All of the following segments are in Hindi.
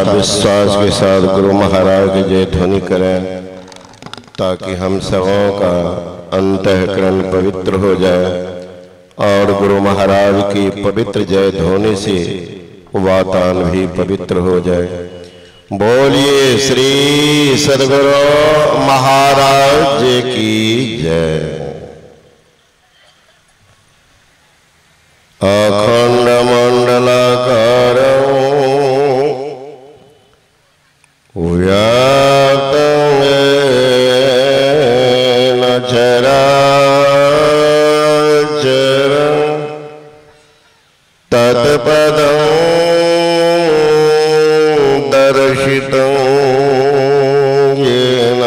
विश्वास के साथ गुरु महाराज की जय ध्वनि करें ताकि हम सबों का अंतःकरण पवित्र हो जाए और गुरु महाराज की पवित्र जय ध्वनि से वातान भी पवित्र हो जाए। बोलिए श्री सद्गुरु महाराज की जय। अखंड मंडलाकार तत्पदं दर्शितं येन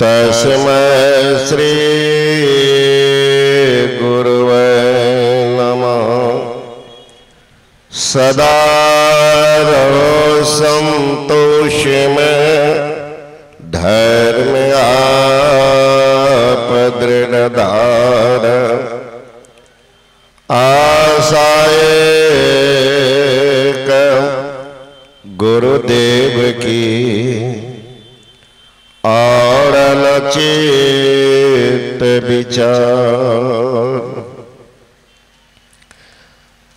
तस्मै श्री गुरुवे नमः। सदा रहो संतोष में धर्म आप दृढ़धार आशाए गुरुदेव की और चित विचार।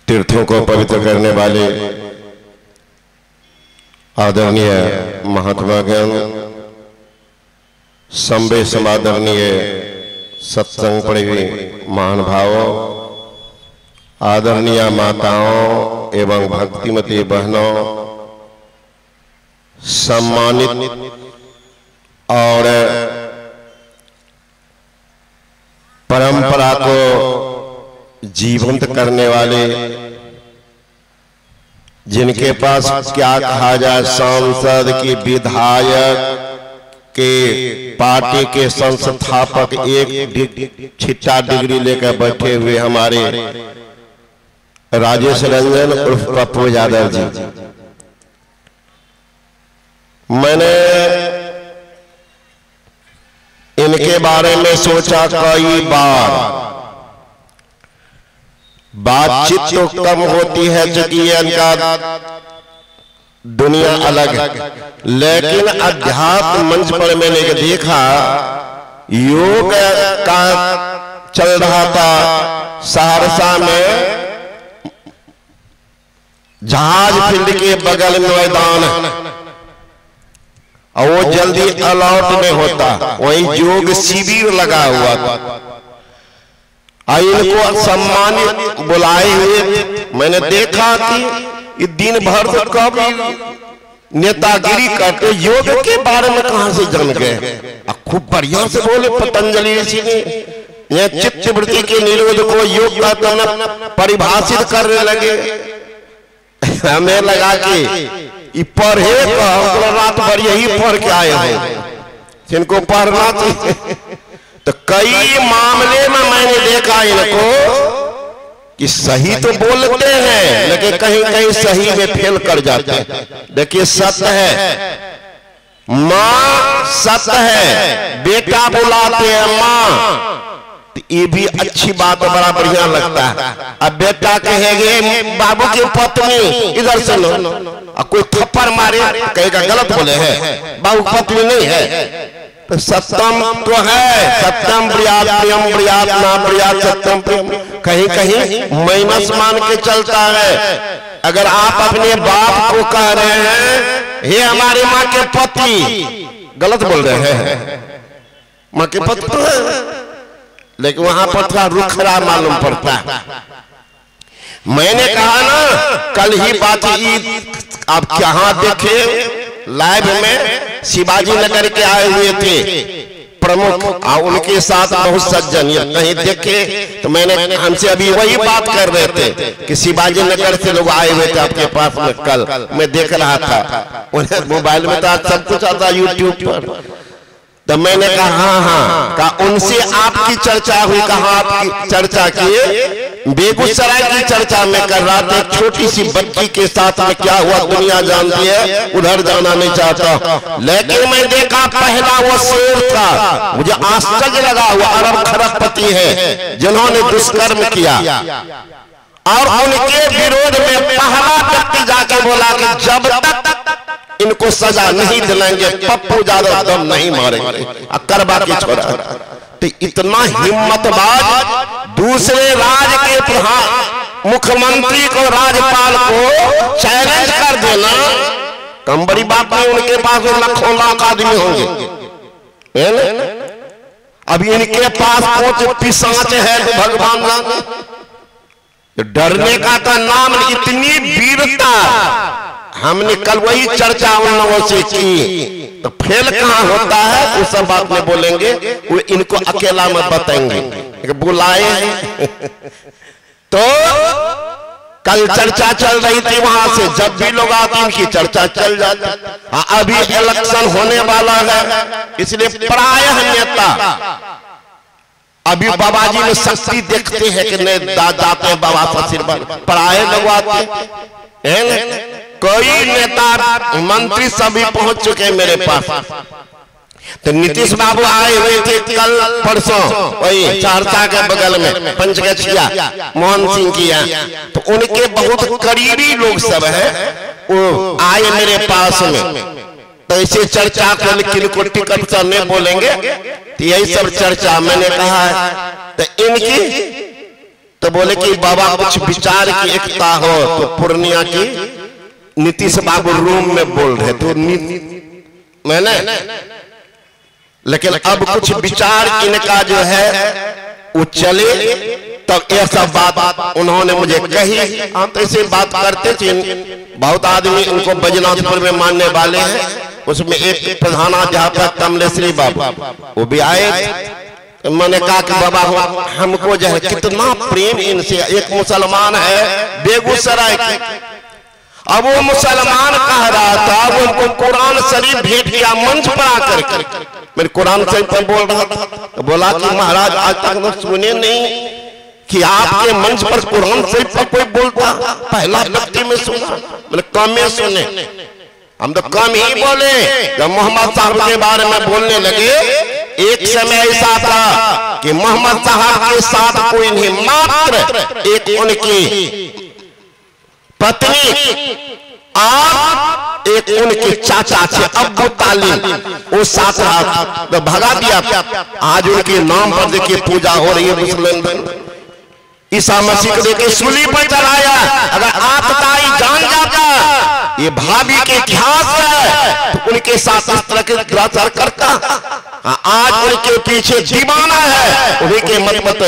तीर्थों को पवित्र करने वाले आदरणीय महात्मा ज्ञान संबे समादरणीय सत्संग पढ़े महानुभावों, आदरणीय माताओं एवं भक्तिमती बहनों, सम्मानित और परंपरा को जीवंत करने वाले, जिनके पास क्या कहा जाए, सांसद की, विधायक के, पार्टी के संस्थापक, एक छिट्टा डिग्री लेकर बैठे हुए हमारे राजेश रंजन उर्फ पप्पू यादव जी। मैंने इनके बारे में सोचा कई बार, बातचीत तो कम होती है क्योंकि इनका दुनिया अलग है, लेकिन अध्यात्म मंच पर मैंने देखा योग का चल रहा था सहरसा में, जहाज फील्ड के बगल में मैदान है और वो जल्दी अलॉट में होता, वहीं योग शिविर लगा हुआ था। इनको सम्मानित बुलाए हुए मैंने देखा कि दिन भर तो कब नेतागिरी करते, योग के बारे में कहां से जान गए। खूब बढ़िया से बोले पतंजलि ऋषि ने, यह चित्त वृत्ति के निरोध को योग का परिभाषित करने लगे। हमें लगा कि पढ़े रात भर यही पढ़ के आए हैं, जिनको पढ़ना चाहिए। तो कई मामले में मैंने देखा इनको कि सही तो बोलते हैं लेकिन कहीं कहीं सही में फेल कर जाते हैं। देखिए सत्य है, माँ सत्य है, बेटा बुलाते हैं माँ, ये भी अच्छी बात है, बड़ा बढ़िया लगता है। अब बेटा कहेंगे बाबू की पत्नी इधर से लो, अब कोई थप्पड़ मारे कहेगा गलत बोले हैं, बाबू की पत्नी नहीं है। तो सत्यम तो है, सत्यम ब्रियात प्रियम ब्रियात ना ब्रियात सत्यम प्रियम, कहीं कहीं माइनस मान के चलता है। अगर आप अपने बाप को कह रहे हैं हे हमारी माँ के पति, गलत बोल रहे हैं। माँ के पति तो है लेकिन वहां पर थोड़ा रुखरा मालूम पड़ता है। मैंने कहा ना कल ही बातचीत आप क्या देखे लाइव में, शिवाजी नगर के आए हुए थे प्रमुख, उनके साथ बहुत सज्जन, कहीं देखे तो मैंने, हमसे अभी वही बात कर रहे थे कि शिवाजी नगर से लोग आए हुए थे आपके पास में, कल मैं देख रहा था उन्हें मोबाइल में, तो सब कुछ आता यूट्यूब पर। तो मैंने कहा हाँ, कहा उनसे आपकी चर्चा हुई, कहा आपकी चर्चा किए, बेगूसराय की चर्चा में कर रहा था। छोटी सी बच्ची के साथ में क्या हुआ दुनिया जानती है, उधर जाना नहीं चाहता, लेकिन मैं देखा पहला वो शेर था, मुझे आश्चर्य लगा। वो अरब खरबपति है जिन्होंने दुष्कर्म किया और उनके विरोध में पहला व्यक्ति जाके बोला कि जब तक इनको सजा नहीं दिलाएंगे पप्पू यादव दम नहीं मारेंगे, करवा के छोड़ा। तो इतना हिम्मतबाज दूसरे राज्य के प्रधान मुख्यमंत्री को, राज्यपाल को चैलेंज कर देना कम बड़ी बात नहीं। उनके पास लाखों लाख आदमी होंगे, अभी इनके पास पहुंच पिशाच है तो भगवान जाने। डरने का तो नाम, इतनी वीरता। हमने कल वही चर्चा उन लोगों से की, तो फेल कहाँ होता है वो सब बात में बोलेंगे, वो इनको अकेला में बताएंगे बुलाए। तो कल चर्चा चल रही थी वहां से, जब भी लोग आते उनकी चर्चा चल जाती। हाँ, अभी इलेक्शन होने वाला है, इसलिए प्रायः नेता अभी बाबा जी में शक्ति देखते हैं कि नहीं जाते हैं बाबा का आशीर्वाद, प्रायः लोग आते हैं। कोई नेता मंत्री सभी पहुंच चुके हैं मेरे पास। तो नीतीश बाबू आए हुए थे कल परसों, वही सहरसा के बगल में पंचगछिया मोहन सिंह की यहाँ। तो उनके बहुत करीबी लोग सब है, वो आए मेरे पास में। तो ऐसे चर्चा को किनको टिकट से नहीं बोलेंगे, तो यही सब चर्चा मैंने कहा है। तो इनकी तो बोले कि बाबा कुछ विचार की एकता हो, तो पूर्णिया की नीतीश बाबू रूम में बोल रहे तो मैंने, लेकिन अब कुछ विचार इनका जो है वो चले, तब ऐसा बात उन्होंने मुझे कही। हम तो ऐसे बात करते थे, बहुत आदमी उनको बैजनाथपुर में मानने वाले हैं। उसमें एक प्रधानाध्यापक कमलेश्वरी बाबू वो भी आए। मैंने कहा कि बाबा हमको जो है कितना प्रेम इनसे। एक मुसलमान है बेगूसराय के, अब वो मुसलमान कह रहा था, वो उनको कुरान शरीफ भेंट किया मंच पर आकर। मेरे कुरान शरीफ पर बोल रहा था, तो बोला कि महाराज आज तक तो सुने नहीं कि आपके मंच पर कुरान शरीफ पर कोई बोलता, पहला व्यक्ति में सुना। मैंने कम में सुने, हम तो कम ही बोले। जब मोहम्मद साहब के बारे में बोलने लगे, एक समय ऐसा था कि मोहम्मद साहब के साथ कोई नहीं, मात्र एक उनकी पत्नी और एक उनके चाचा थे अब्बू तालिब, वो साथ रहा, तो भगा दिया। आज उनके नाम पर देखिए पूजा हो रही है मुसलमान। ईसा मसीह को देखिए सूली पर चढ़ाया। अगर आपदाई जान जाता ये भाभी के इतिहास है तो उनके साथ इस तरह के दुराचार करता। आज उनके पीछे दीवाना है, उन्हीं के मत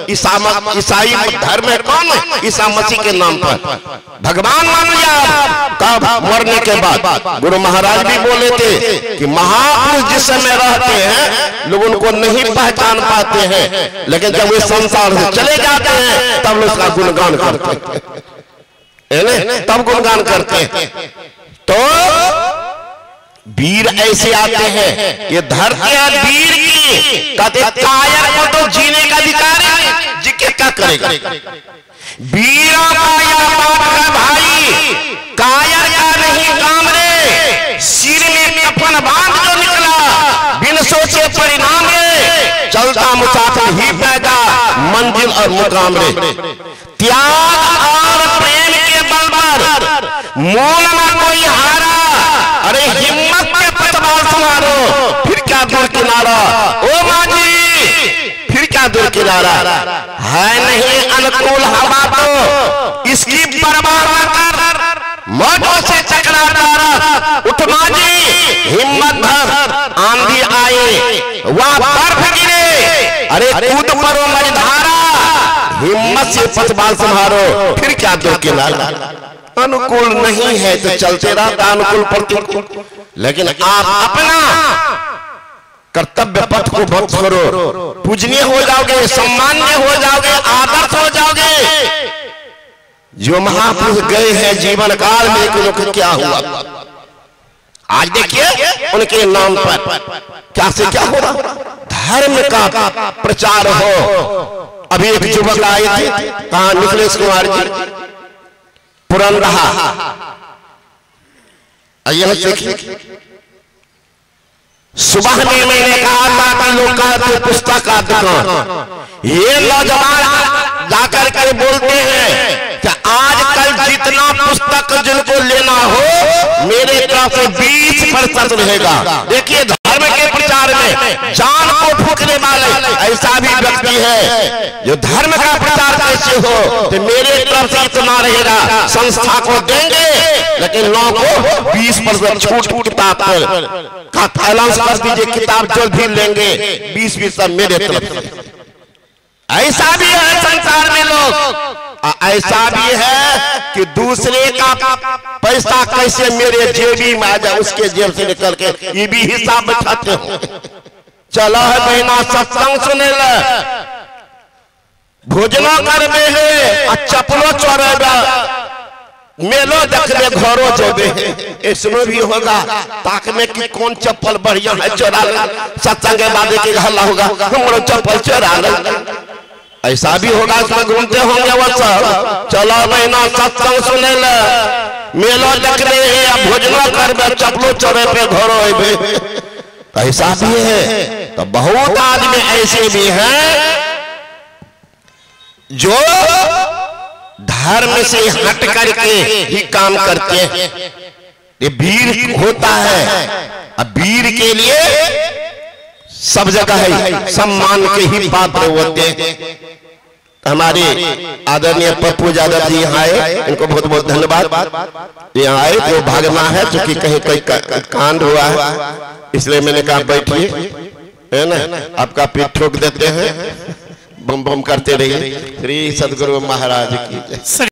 ईसाई धर्म है। कौन? ईसा मसीह के नाम पर भगवान मान लिया। तब मरने के बाद गुरु महाराज भी बोले थे कि महापुरुष जिस समय रहते हैं लोग उनको नहीं पहचान पाते हैं, लेकिन जब वे संसार से चले जाते हैं तब लोग उसका गुणगान करते हैं, तब गुणगान करते हैं। तो वीर ऐसे आते हैं, ये धरती है वीर की। कहते कायर को तो जीने का अधिकार है, जिके क्या करेगा। वीरों का यह बात है भाई, कायर का नहीं काम रे। सिर में कफन बांध जो निकला, बिन सोचे परिणाम रे। चलता मुसाफिर ही पैदा, मंजिल और मुकाम रे। त्याग और प्रेम के बल पर मोल में कोई हारा। अरे हिम्मत के पतवार संवारो, फिर क्या दूर किनारा। ओ माजी फिर क्या दूर किनारा। है नहीं अनुकूल हवा तो इसकी परवाह न कर, मौजों से चकरा। उठ माजी हिम्मत धर, आंधी आए वह बर्फ गिरे। अरे कूद पड़ो मझधारा, हिम्मत से पतवार संभारो, फिर क्या दूर किनारा। अनुकूल नहीं है तो चलते रहता अनुकूल प्रतिकूल, लेकिन आप अपना कर्तव्य पथ को भक्त करो, पूजनीय हो जाओगे, सम्मान्य हो जाओगे, आदर्श हो जाओगे। जो महापुरुष गए हैं जीवन काल में, उनको क्या हुआ आज देखिए उनके नाम पर क्या से क्या हो रहा। धर्म का प्रचार हो। अभी एक युवक आए थे, कहा निखिलेश कुमार जी पुरान रहा। सुबह में मैंने कहा था कि लोग कहते पुस्तक का दुकान, ये नौजवान जाकर के बोलते हैं कि आजकल जितना पुस्तक जिनको लेना हो मेरे तरफ से 20% रहेगा। देखिए धर्म के प्रचार में जान को फूकने वाले ऐसा भी व्यक्ति है जो धर्म का प्रचार कैसे हो तो मेरे तरफ से इतना रहेगा, संस्था को देंगे लेकिन लोगों को 20% छूट किताब पर का ऐलान कर दीजिए, किताब जो भी लेंगे 20% मेरे तरफ से। ऐसा भी है संसार में लोग, ऐसा भी है कि दूसरे का पैसा कैसे मेरे जेबी में आ जाए उसके जेब से निकल के ये भी हिसाब बैठाते हो। चलो है बहना सत्संग सुने ले, भोजना करबे है और चपलो चोरेबे, मेलो देखबे घरों जेबे, इसमें भी होगा ताक में कि कौन चप्पल बढ़िया है चोरा ले, सत्संग के बाद एक हल्ला होगा हमारा चप्पल चोरा ले, ऐसा भी होगा। इसमें घूमते होंगे वो सब। चलो महीना सत्संग सुने ले, मेलो देख रहे हैं, भोजना करबे चपलो चोरे पे घरों अबे, ऐसा भी है। तो बहुत आदमी ऐसे भी हैं जो धर्म से हट करके ही काम करते हैं। ये वीर होता है, अब वीर के लिए सब जगह है सम्मान के ही पात्र होते हैं। हमारे आदरणीय पप्पू यादव जी यहाँ आए, इनको बहुत बहुत धन्यवाद। यहाँ आए तो भागना है क्योंकि कहीं कोई कांड हुआ है, इसलिए मैंने कहा बैठिए, है ना, आपका पीठ ठोक देते हैं, बम बम करते रहिए। श्री सदगुरु महाराज की जय।